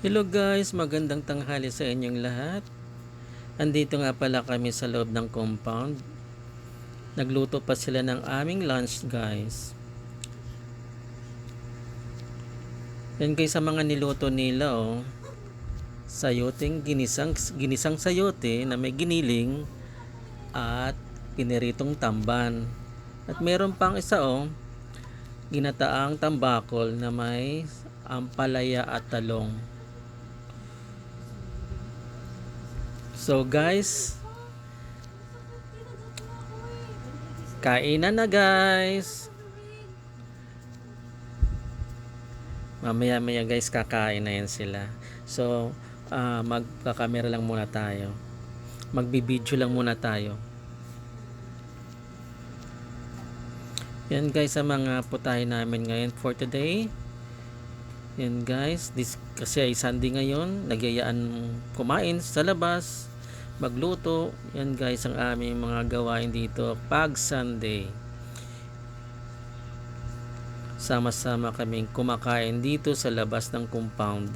Hello guys, magandang tanghali sa inyong lahat. Andito nga pala kami sa loob ng compound. Nagluto pa sila ng aming lunch guys. Yan guys sa mga niluto nila Sayoting ginisang sayote na may giniling at piniritong tamban. At meron pang isa ginataang tambakol na may ampalaya at talong. So guys, kainan na guys. Mamaya guys kakain na yan sila. So magkakamera lang muna tayo. Magbibideo lang muna tayo. Yan guys sa mga putahe namin ngayon for today. Yan guys, kasi ay Sunday ngayon, nagyayaan kumain sa labas, magluto. Yan guys ang aming mga gawain dito pag Sunday. Sama-sama kaming kumakain dito sa labas ng compound.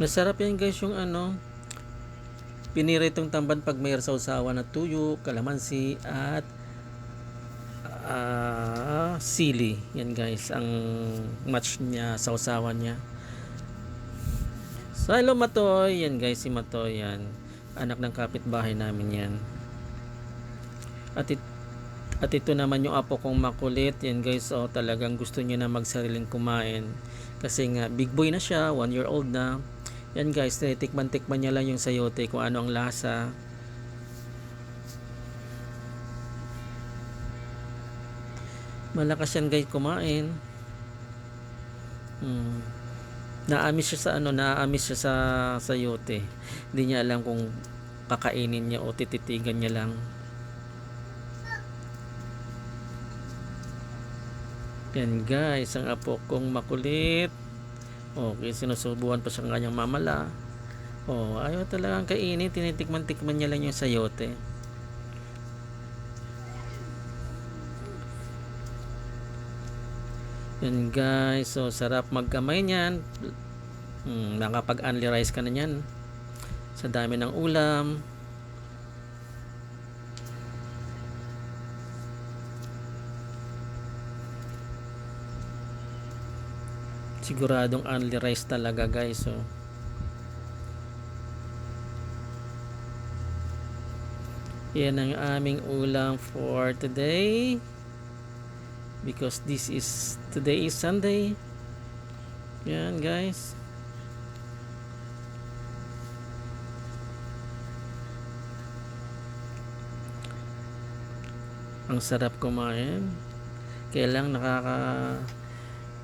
Masarap yan guys yung piniritong tamban pag may sausawa na tuyo, kalamansi at sili. Yan guys ang match niya, sausawan niya. So hello Matoy, yan guys si Matoy yan. Anak ng kapitbahay namin yan. At ito naman yung apo kong makulit. Yan guys talagang gusto niya na magsariling kumain. Kasi nga big boy na siya, 1 year old na. Yan guys, tinitikman-tikman niya lang yung sayote kung ano ang lasa. Malakas yan guys kumain. Naamis siya sa sayote. Hindi niya alam kung kakainin niya o tititigan niya lang. Yan guys, ang apo kong makulit. Okay, sinusubuan pa siya ng kanyang mamala. Ayaw talagang kainin. Tinitikman-tikman niya lang yung sayote. Yan guys, sarap magkamay niyan. Nakapag-only rice ka na niyan. Sa dami ng ulam. Siguradong only rice talaga guys. Yan ang aming ulam for today. Because today is Sunday. Yan guys. Ang sarap kumain. Kaya lang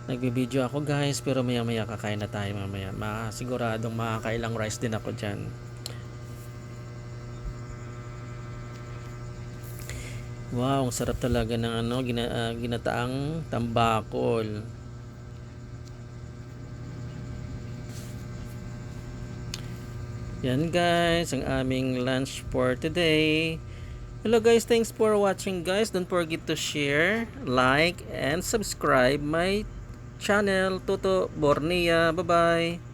nagbibideo ako guys, pero maya kakain na tayo mamaya. Siguradong makakailang rice din ako dyan. Wow, ang sarap talaga ng ginataang tambakol. Yan guys, ang aming lunch for today. Hello guys, thanks for watching guys. Don't forget to share, like, and subscribe my channel Toto Bornia. Bye bye.